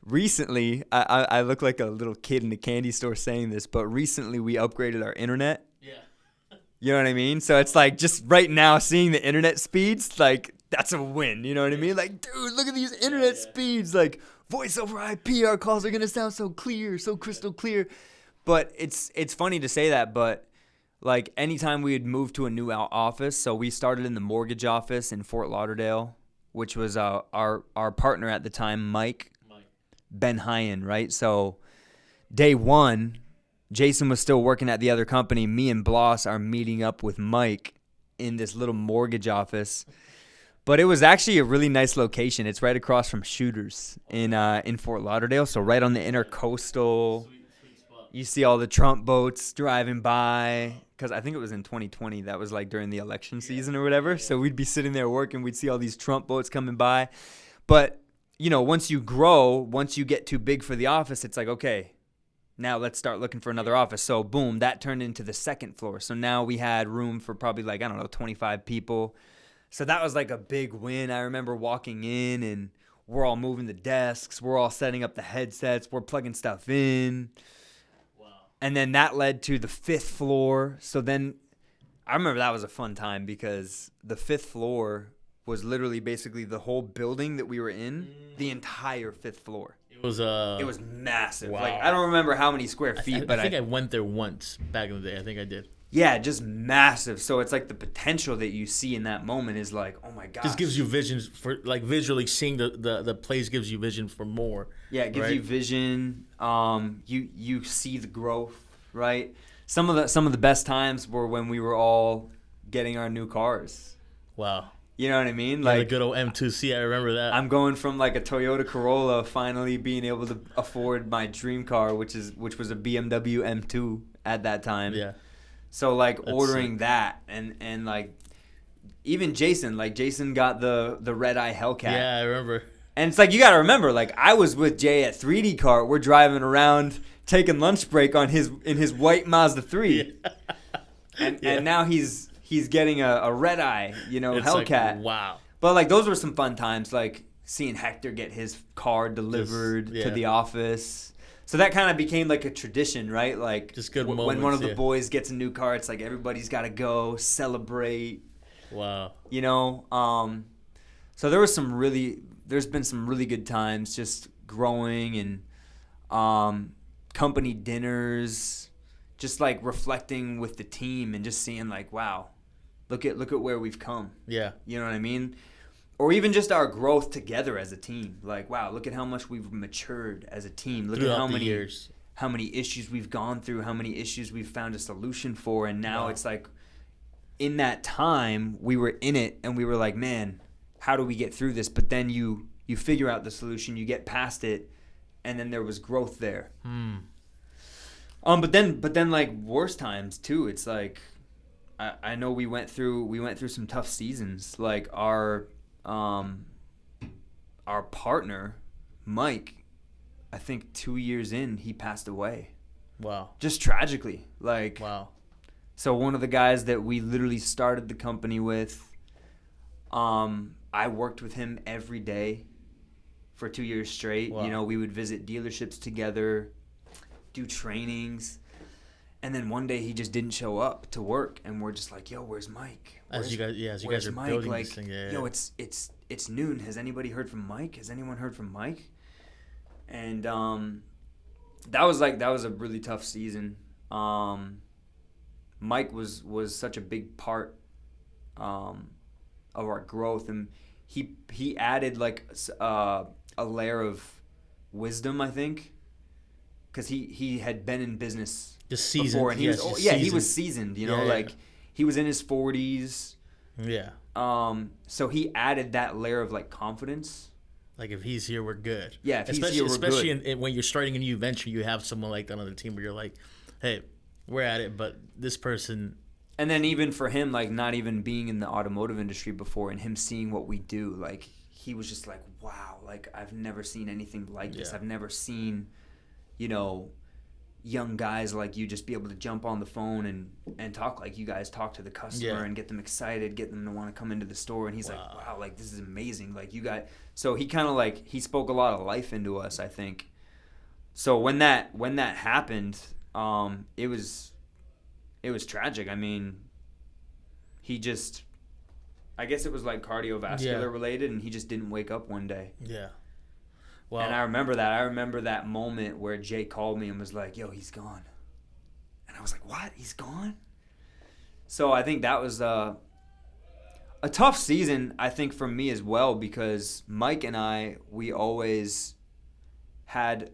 recently, I look like a little kid in a candy store saying this, but recently we upgraded our internet. Yeah. You know what I mean? So it's like just right now seeing the internet speeds, like that's a win. You know what I mean? Like, dude, look at these internet speeds. Like voice over IP, our calls are gonna sound so clear, so crystal clear. But it's funny to say that, but like anytime we would move to a new office, so we started in the mortgage office in Fort Lauderdale, which was our partner at the time, Mike Ben Hyen, right? So day one, Jason was still working at the other company. Me and Bloss are meeting up with Mike in this little mortgage office. But it was actually a really nice location. It's right across from Shooters in Fort Lauderdale, so right on the intercoastal. You see all the Trump boats driving by, because I think it was in 2020. That was like during the election season or whatever. So we'd be sitting there working. We'd see all these Trump boats coming by. But, you know, once you grow, once you get too big for the office, it's like, okay, now let's start looking for another office. So, boom, that turned into the second floor. So now we had room for probably 25 people. So that was like a big win. I remember walking in and we're all moving the desks. We're all setting up the headsets. We're plugging stuff in. Wow. And then that led to the fifth floor. So then I remember that was a fun time because the fifth floor was literally basically the whole building that we were in, the entire fifth floor. It was massive. Wow. Like I don't remember how many square feet, but I think I went there once back in the day. I think I did. Yeah, just massive. So it's like the potential that you see in that moment is like, oh my gosh. Just gives you visions for like visually seeing the place gives you vision for more. Yeah, it gives you vision. You see the growth, right? Some of the best times were when we were all getting our new cars. Wow. You know what I mean? Like the good old M2C, I remember that. I'm going from like a Toyota Corolla finally being able to afford my dream car, which was a BMW M2 at that time. Yeah. So like ordering that and like even Jason got the red eye Hellcat. Yeah, I remember. And it's like you gotta remember, like I was with Jay at 3D Kart. We're driving around taking lunch break in his white Mazda 3. Yeah. And now he's getting a red eye, Hellcat. Like, wow. But like those were some fun times, like seeing Hector get his car delivered to the office. So that kind of became like a tradition, right? Like just good moments, when one of the boys gets a new car, it's like everybody's got to go celebrate. Wow. So there's been some really good times just growing and company dinners, just like reflecting with the team and just seeing like, wow, look at where we've come. Yeah. You know what I mean? Or even just our growth together as a team. Like, wow, look at how much we've matured as a team. Look at how many issues we've gone through, how many issues we've found a solution for. And now it's like in that time we were in it and we were like, man, how do we get through this? But then you figure out the solution, you get past it, and then there was growth there. But then like worse times too. It's like I know we went through some tough seasons. Like our partner, Mike, I think 2 years in, he passed away. Wow. Just tragically. Like, wow. So one of the guys that we literally started the company with, I worked with him every day for 2 years straight. Wow. We would visit dealerships together, do trainings. And then one day he just didn't show up to work, and we're just like, "Yo, where's Mike?" As you guys are Mike? building like, this thing, yeah. Yo, it's noon. Has anybody heard from Mike? Has anyone heard from Mike? And that was a really tough season. Mike was such a big part of our growth, and he added like a layer of wisdom, I think, because he had been in business. Just seasoned. Before, and he was seasoned, like he was in his 40s. Yeah. So he added that layer of like confidence. Like if he's here, we're good. Yeah, if he's here, we're good. Especially when you're starting a new venture, you have someone like that on the team where you're like, hey, we're at it, but this person. And then even for him, like not even being in the automotive industry before and him seeing what we do, like he was just like, wow, like I've never seen anything like this. I've never seen, young guys like you just be able to jump on the phone and talk like you guys talk to the customer and get them excited, get them to want to come into the store. And he's like, wow, like this is amazing. Like you guys. So he kind of like, he spoke a lot of life into us, I think. So when that happened, it was tragic. I mean, he just, I guess it was like cardiovascular related, and he just didn't wake up one day. Yeah. Wow. And I remember that moment where Jay called me and was like, yo, he's gone. And I was like, what? He's gone? So I think that was a tough season, I think, for me as well, because Mike and I, we always had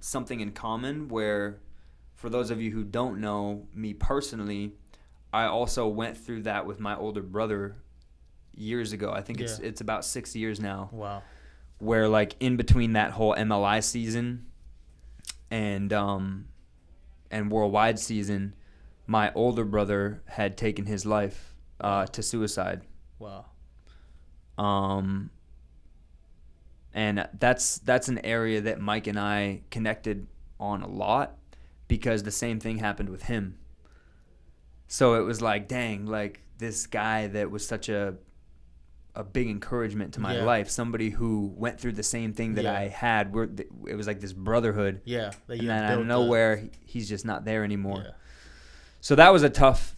something in common where, for those of you who don't know me personally, I also went through that with my older brother years ago. I think it's about 6 years now. Wow. Where, like, in between that whole MLI season and worldwide season, my older brother had taken his life to suicide. Wow. And that's an area that Mike and I connected on a lot, because the same thing happened with him. So it was like, dang, like, this guy that was such a big encouragement to my life, somebody who went through the same thing that I had. It was like this brotherhood. Yeah. And then out of nowhere, he's just not there anymore. Yeah. So that was a tough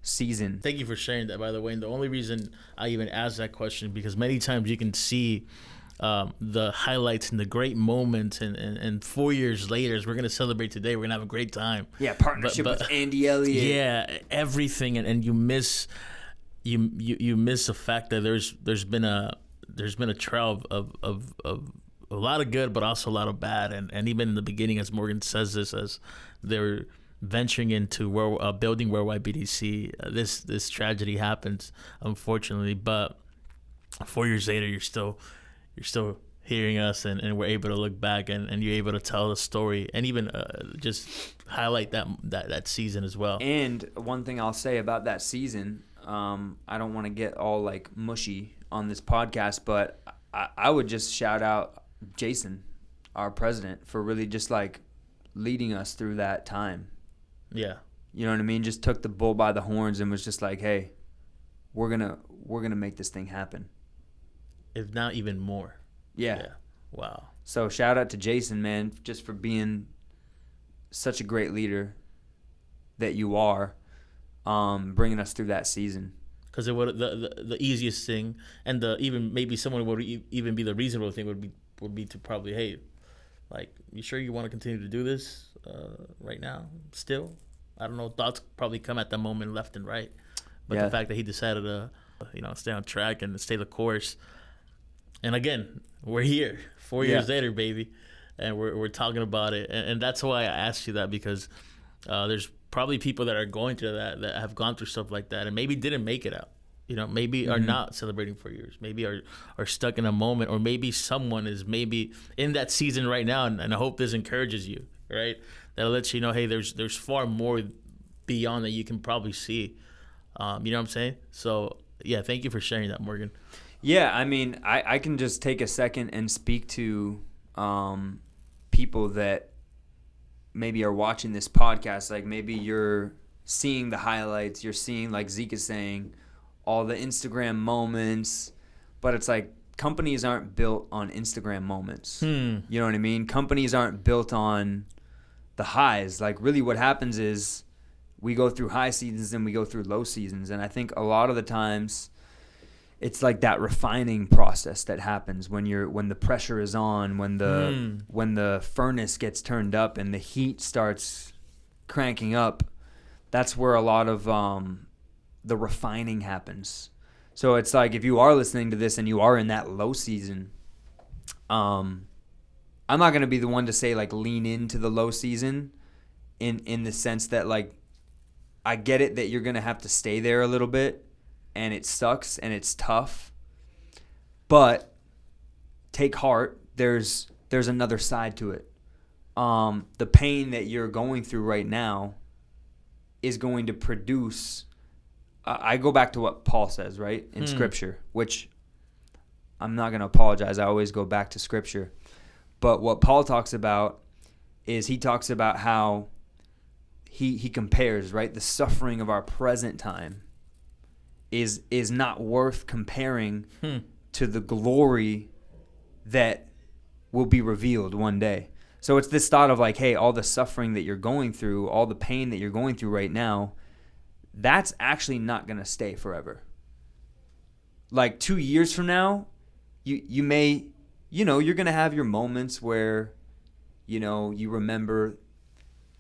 season. Thank you for sharing that, by the way. And the only reason I even asked that question, because many times you can see the highlights and the great moments, and 4 years later, as we're going to celebrate today, we're going to have a great time. Yeah, partnership with Andy Elliott. Yeah, everything, and you miss you miss the fact that there's been a trail of a lot of good, but also a lot of bad, and even in the beginning, as Morgan says this, as they're venturing into building Worldwide BDC, this tragedy happens, unfortunately. But 4 years later, you're still hearing us, and we're able to look back, and you're able to tell the story, and even just highlight that season as well. And one thing I'll say about that season, I don't want to get all like mushy on this podcast, but I would just shout out Jason, our president, for really just like leading us through that time. Yeah. You know what I mean? Just took the bull by the horns and was just like, hey, we're gonna make this thing happen. If not even more. Yeah. Wow. So shout out to Jason, man, just for being such a great leader that you are, bringing us through that season. Because the easiest thing, and even maybe someone would even be the reasonable thing would be to probably, hey, like, you sure you want to continue to do this right now still? I don't know. Thoughts probably come at that moment left and right. But the fact that he decided to, stay on track and stay the course. And again, we're here 4 years later, baby, and we're talking about it. And that's why I asked you that, because there's probably people that are going through that have gone through stuff like that and maybe didn't make it out. Maybe are not celebrating 4 years. Maybe are stuck in a moment, or maybe someone is maybe in that season right now. And I hope this encourages you, right? That'll let you know, hey, there's far more beyond that you can probably see. You know what I'm saying? So, yeah, thank you for sharing that, Morgan. Yeah, I mean, I can just take a second and speak to people that maybe are watching this podcast. Like, maybe you're seeing the highlights. You're seeing, like Zeke is saying, all the Instagram moments. But it's like, companies aren't built on Instagram moments. You know what I mean? Companies aren't built on the highs. Like, really what happens is we go through high seasons and we go through low seasons. And I think a lot of the times it's like that refining process that happens when the pressure is on, when the furnace gets turned up and the heat starts cranking up. That's where a lot of the refining happens. So it's like, if you are listening to this and you are in that low season, I'm not going to be the one to say, like, lean into the low season in the sense that, like, I get it that you're going to have to stay there a little bit, and it sucks and it's tough, but take heart. There's another side to it. The pain that you're going through right now is going to produce. I go back to what Paul says, right, in Scripture, which I'm not going to apologize. I always go back to Scripture. But what Paul talks about is he talks about how he compares, right, the suffering of our present time is not worth comparing to the glory that will be revealed one day. So it's this thought of like, hey, all the suffering that you're going through, all the pain that you're going through right now, that's actually not going to stay forever. Like 2 years from now, you may, you're going to have your moments where, you remember,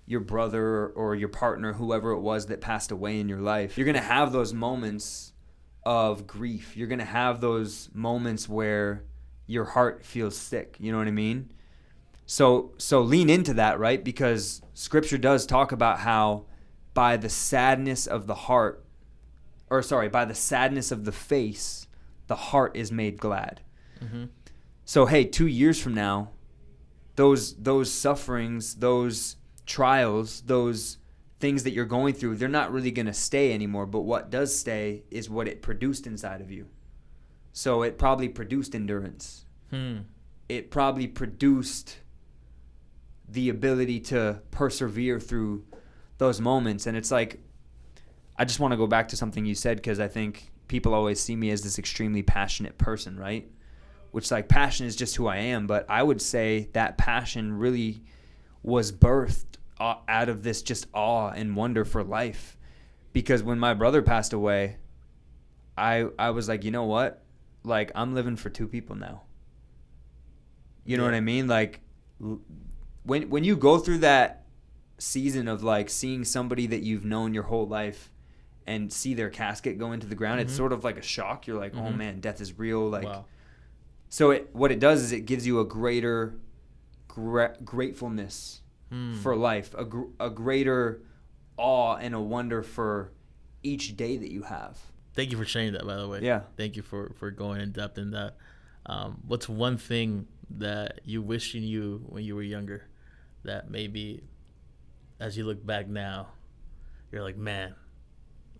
your brother or your partner, whoever it was that passed away in your life, you're going to have those moments of grief. You're going to have those moments where your heart feels sick. You know what I mean? So lean into that, right? Because scripture does talk about how by the sadness of the heart, by the sadness of the face, the heart is made glad. Mm-hmm. So, hey, 2 years from now, those sufferings, those trials, those things that you're going through, they're not really going to stay anymore. But what does stay is what it produced inside of you. So it probably produced endurance. It probably produced the ability to persevere through those moments. And it's like, I just want to go back to something you said, because I think people always see me as this extremely passionate person, right? Which, like, passion is just who I am. But I would say that passion really was birthed out of this just awe and wonder for life. Because when my brother passed away, I was like, you know what? Like, I'm living for two people now. You know what I mean? Like, when you go through that season of, like, seeing somebody that you've known your whole life and see their casket go into the ground, it's sort of like a shock. You're like, oh man, death is real. Like, wow. So what it does is it gives you a greater gratefulness for life, a greater awe and a wonder for each day that you have. Thank you for sharing that, by the way. Yeah. Thank you for going in depth in that. What's one thing that you wish you knew when you were younger that maybe as you look back now, you're like, man,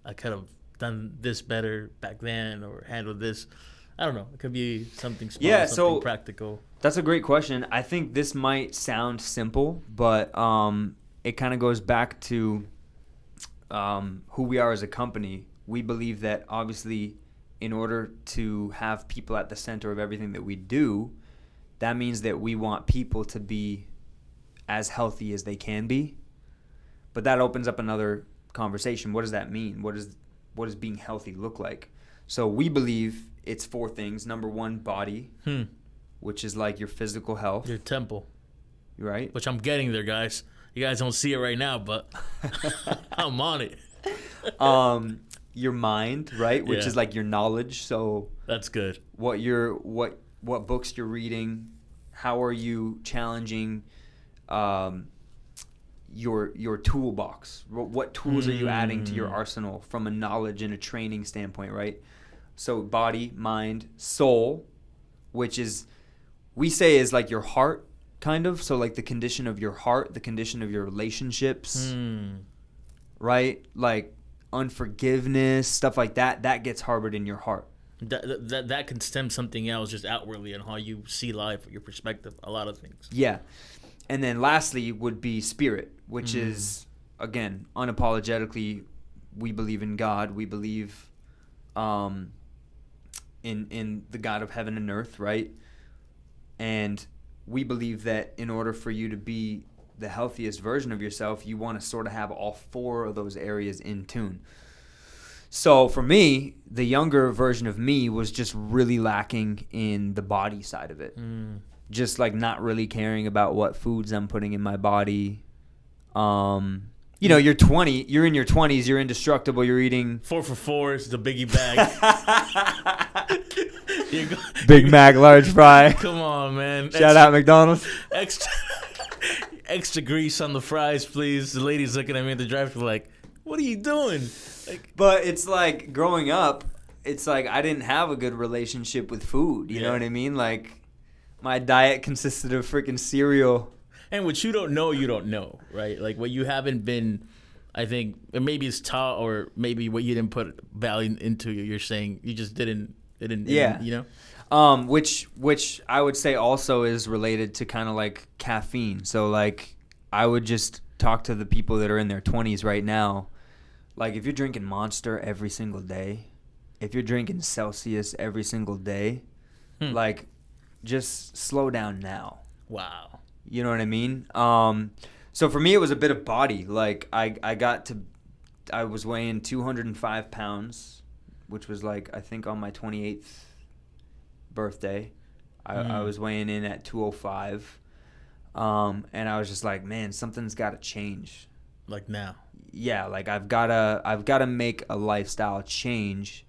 I could have done this better back then or handled this? I don't know. It could be something small, something practical. That's a great question. I think this might sound simple, but it kind of goes back to who we are as a company. We believe that obviously in order to have people at the center of everything that we do, that means that we want people to be as healthy as they can be. But that opens up another conversation. What does that mean? What does being healthy look like? So we believe it's 4 things. Number 1, body, which is like your physical health. Your temple. Right? Which I'm getting there, guys. You guys don't see it right now, but I'm on it. Your mind, right? Which is like your knowledge. So that's good. What books you're reading, how are you challenging your toolbox? What tools are you adding to your arsenal from a knowledge and a training standpoint, right? So body, mind, soul, which is, we say is like your heart, kind of. So like the condition of your heart, the condition of your relationships, right? Like unforgiveness, stuff like that gets harbored in your heart. That can stem something else just outwardly on how you see life, your perspective, a lot of things. Yeah. And then lastly would be spirit, which is, again, unapologetically, we believe in God. We believe in the God of heaven and earth, right? And we believe that in order for you to be the healthiest version of yourself, you want to sort of have all 4 of those areas in tune. So for me, the younger version of me was just really lacking in the body side of it. Just like not really caring about what foods I'm putting in my body. You know, you're in your 20s, you're indestructible, you're eating 4 for $4 is the biggie bag. Big Mac, large fry. Come on, man. Shout out McDonald's. Extra grease on the fries, please. The lady's looking at me at the drive-thru like, what are you doing? Like, but it's like growing up, it's like I didn't have a good relationship with food. You know what I mean? Like my diet consisted of freaking cereal. And what you don't know, right? Like what you haven't been, I think, maybe it's taught or maybe what you didn't put value into, you're saying you just didn't, you know? Which I would say also is related to kind of like caffeine. So like I would just talk to the people that are in their 20s right now. Like if you're drinking Monster every single day, if you're drinking Celsius every single day, like just slow down now. Wow. You know what I mean? So for me, it was a bit of body. Like I was weighing 205 pounds, which was like, I think on my 28th birthday, I was weighing in at 205. And I was just like, man, something's got to change. Like now. Yeah, like I've gotta make a lifestyle change.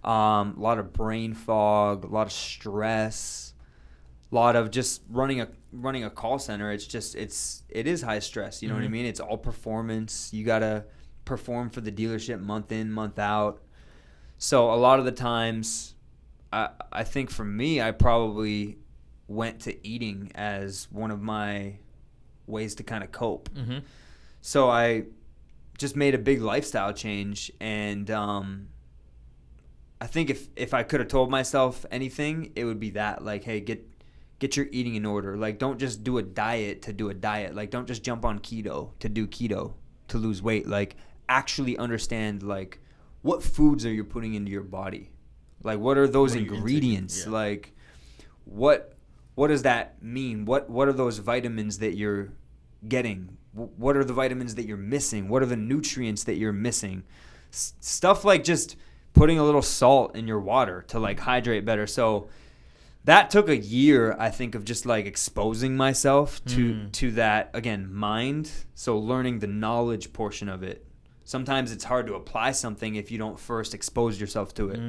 A lot of brain fog, a lot of stress, a lot of just running a call center. It is high stress. You know what I mean? It's all performance. You gotta perform for the dealership month in, month out. So a lot of the times, I think for me, I probably went to eating as one of my ways to kind of cope. So I just made a big lifestyle change, and I think if I could have told myself anything, it would be that, like, hey, get your eating in order. Like, don't just do a diet to do a diet. Like, don't just jump on keto to do keto to lose weight. Like, actually understand, like, what foods are you putting into your body? Like, what are those ingredients? Yeah. Like, what does that mean? What are those vitamins that you're getting? What are the vitamins that you're missing? What are the nutrients that you're missing? Stuff like just putting a little salt in your water to, like, hydrate better. So that took a year, I think, of just, like, exposing myself to that, again, mind. So learning the knowledge portion of it. Sometimes it's hard to apply something if you don't first expose yourself to it.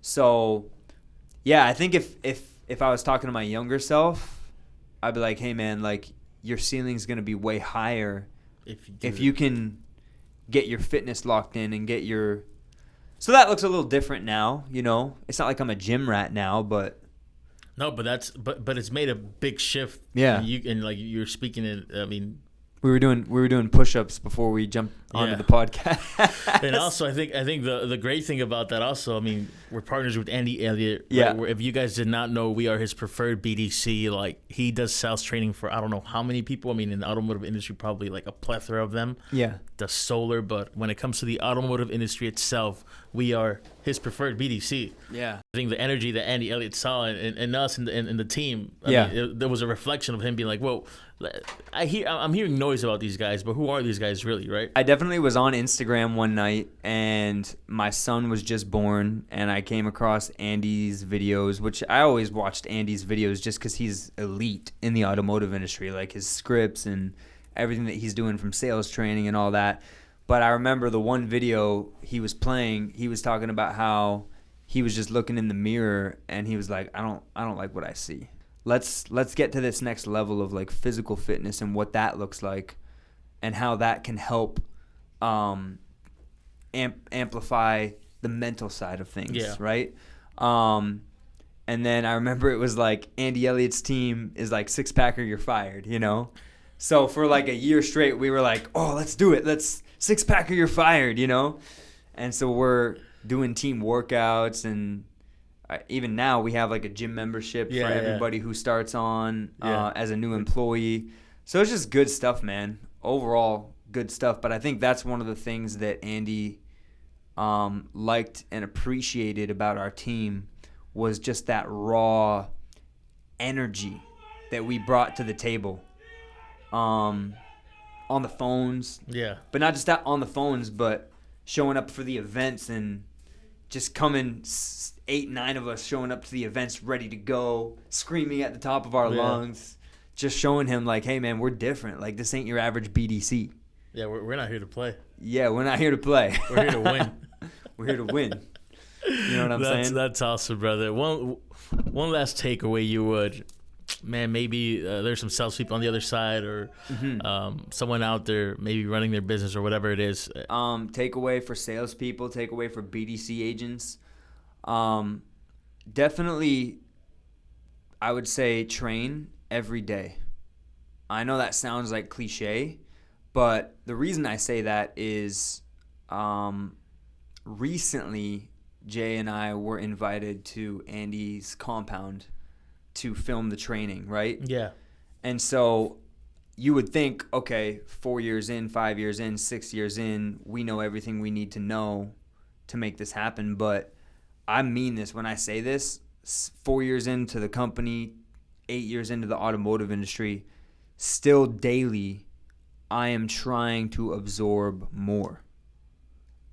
So, yeah, I think if I was talking to my younger self, I'd be like, hey, man, like, your ceiling's going to be way higher if you can get your fitness locked in and get your... So that looks a little different now, you know? It's not like I'm a gym rat now, but... No, but it's made a big shift. Yeah. And like you're speaking it, I mean... We were doing push-ups before we jumped onto the podcast. And also, I think the great thing about that also, I mean, we're partners with Andy Elliott. Yeah. Right? If you guys did not know, we are his preferred BDC. Like, he does sales training for I don't know how many people. I mean, in the automotive industry, probably like a plethora of them. Yeah. Does solar, but when it comes to the automotive industry itself, we are his preferred BDC. Yeah. I think the energy that Andy Elliott saw in us and the team, I mean, there was a reflection of him being like, whoa, I'm hearing noise about these guys, but who are these guys really, right? I definitely was on Instagram one night, and my son was just born, and I came across Andy's videos, which I always watched Andy's videos just because he's elite in the automotive industry, like his scripts and everything that he's doing from sales training and all that. But I remember the one video he was playing, he was talking about how he was just looking in the mirror, and he was like, I don't like what I see. Let's get to this next level of, like, physical fitness and what that looks like and how that can help amplify the mental side of things, right? And then I remember it was like Andy Elliott's team is like six-pack or you're fired, you know? So for like a year straight, we were like, oh, let's do it. Let's six-pack or you're fired, you know? And so we're doing team workouts, and even now we have like a gym membership for everybody who starts on as a new employee. So it's just good stuff, man. Overall, good stuff. But I think that's one of the things that Andy liked and appreciated about our team was just that raw energy that we brought to the table on the phones. Yeah. But not just that on the phones, but showing up for the events and just coming 8-9 of us showing up to the events ready to go, screaming at the top of our lungs, just showing him like, hey, man, we're different. Like, this ain't your average BDC. Yeah, we're not here to play. Yeah, we're not here to play. We're here to win. We're here to win. You know what I'm saying? That's awesome, brother. One last takeaway you would, man, maybe there's some salespeople on the other side or someone out there maybe running their business or whatever it is. Takeaway for salespeople, takeaway for BDC agents. Definitely, I would say train every day. I know that sounds like cliche, but the reason I say that is recently Jay and I were invited to Andy's compound to film the training, right? Yeah. And so you would think, okay, 4 years in, 5 years in, 6 years in, we know everything we need to know to make this happen. But I mean this when I say this, 4 years into the company, 8 years into the automotive industry, still daily, I am trying to absorb more.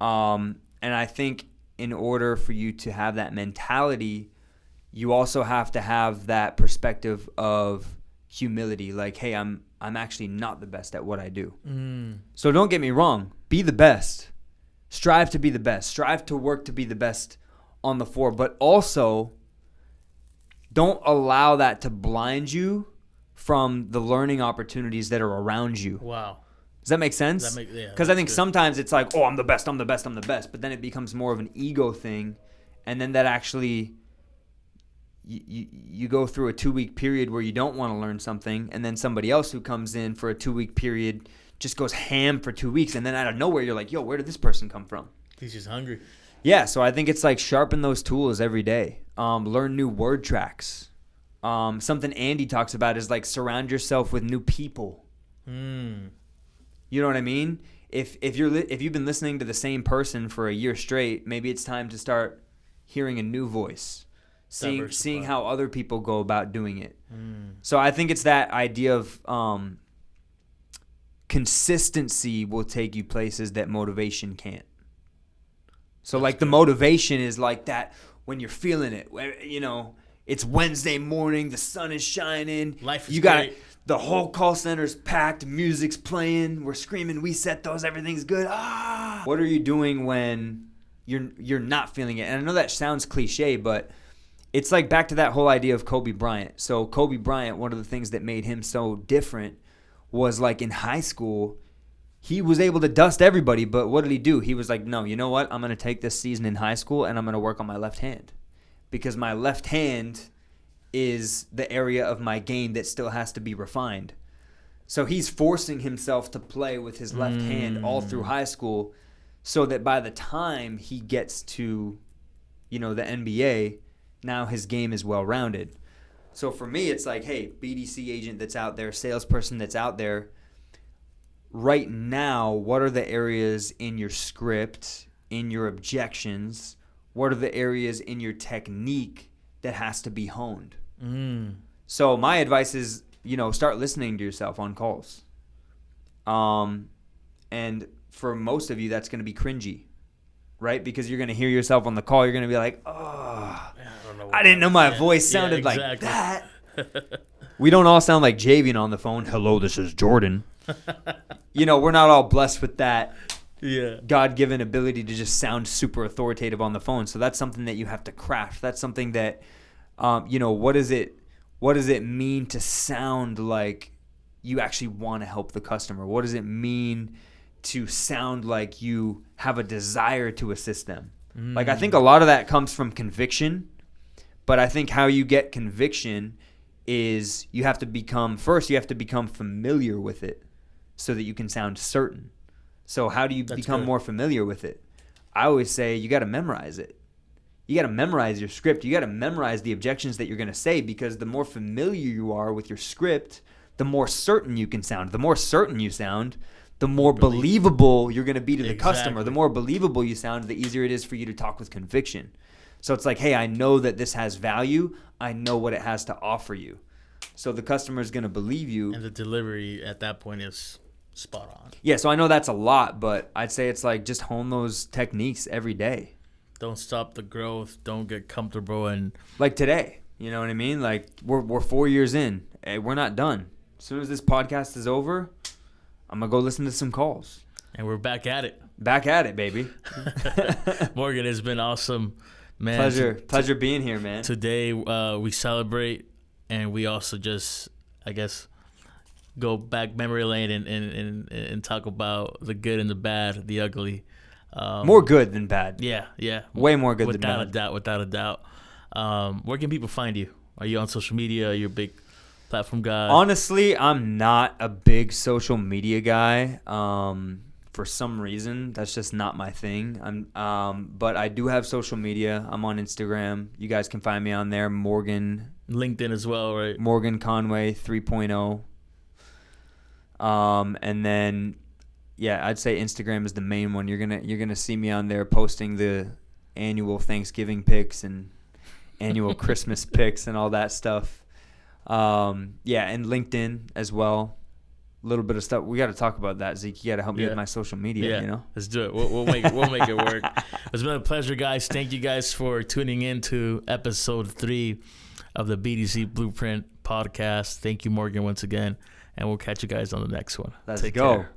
And I think in order for you to have that mentality, you also have to have that perspective of humility. Like, hey, I'm actually not the best at what I do. So don't get me wrong. Be the best. Strive to be the best. Strive to work to be the best on the floor. But also, don't allow that to blind you from the learning opportunities that are around you. Wow. Does that make sense? Because I think sometimes it's like, oh, I'm the best. But then it becomes more of an ego thing. And then that actually, you go through a 2-week period where you don't want to learn something. And then somebody else who comes in for a 2-week period just goes ham for 2 weeks. And then out of nowhere, you're like, yo, where did this person come from? He's just hungry. Yeah, so I think it's like sharpen those tools every day. Learn new word tracks. Something Andy talks about is like surround yourself with new people. You know what I mean? If you've been listening to the same person for a year straight, maybe it's time to start hearing a new voice, seeing how other people go about doing it. So I think it's that idea of consistency will take you places that motivation can't. So like the motivation is like that when you're feeling it, you know, it's Wednesday morning, the sun is shining. Life is great. The whole call center's packed, music's playing, we're screaming, we set those, everything's good. What are you doing when you're not feeling it? And I know that sounds cliche, but it's like back to that whole idea of Kobe Bryant. So Kobe Bryant, one of the things that made him so different was like in high school, he was able to dust everybody, but what did he do? He was like, no, you know what? I'm going to take this season in high school and I'm going to work on my left hand because my left hand is the area of my game that still has to be refined. So he's forcing himself to play with his left hand all through high school so that by the time he gets to, you know, the NBA, now his game is well-rounded. So for me, it's like, hey, BDC agent that's out there, salesperson that's out there, right now, what are the areas in your script, in your objections? What are the areas in your technique that has to be honed? So my advice is, you know, start listening to yourself on calls. And for most of you, that's going to be cringy, right? Because you're going to hear yourself on the call. You're going to be like, oh, I didn't know my voice sounded like that. We don't all sound like Javian on the phone. Hello, this is Jordan. You know, we're not all blessed with that God-given ability to just sound super authoritative on the phone. So that's something that you have to craft. That's something that, you know, what does it mean to sound like you actually want to help the customer? What does it mean to sound like you have a desire to assist them? Like, I think a lot of that comes from conviction, but I think how you get conviction is you have to become familiar with it so that you can sound certain. So how do you become more familiar with it? I always say you got to memorize it. You got to memorize your script. You got to memorize the objections that you're going to say, because the more familiar you are with your script, the more certain you can sound. The more certain you sound, the more believable you're going to be to the customer. The more believable you sound, the easier it is for you to talk with conviction. So it's like, hey, I know that this has value. I know what it has to offer you. So the customer is going to believe you. And the delivery at that point is spot on. Yeah, so I know that's a lot, but I'd say it's like just hone those techniques every day. Don't stop the growth. Don't get comfortable. And like today, you know what I mean? Like we're 4 years in. Hey, we're not done. As soon as this podcast is over, I'm going to go listen to some calls. And we're back at it. Back at it, baby. Morgan, it's been awesome, man. Pleasure being here, man. Today we celebrate, and we also just, I guess, go back memory lane and talk about the good and the bad, the ugly. More good than bad. Yeah. Way more good than bad. Without a doubt. Where can people find you? Are you on social media? Are you a big platform guy? Honestly, I'm not a big social media guy. For some reason, that's just not my thing. But I do have social media. I'm on Instagram. You guys can find me on there. Morgan. LinkedIn as well, right? Morgan Conway 3.0. And then, yeah, I'd say Instagram is the main one. You're gonna see me on there posting the annual Thanksgiving pics and annual Christmas pics and all that stuff. Yeah, and LinkedIn as well. A little bit of stuff. We got to talk about that, Zeke. You got to help me with my social media. You know, let's do it. We'll make it work. It's been a pleasure, guys. Thank you guys for tuning in to episode 3 of the BDC Blueprint Podcast. Thank you, Morgan, once again. And we'll catch you guys on the next one. Let's Take go. care.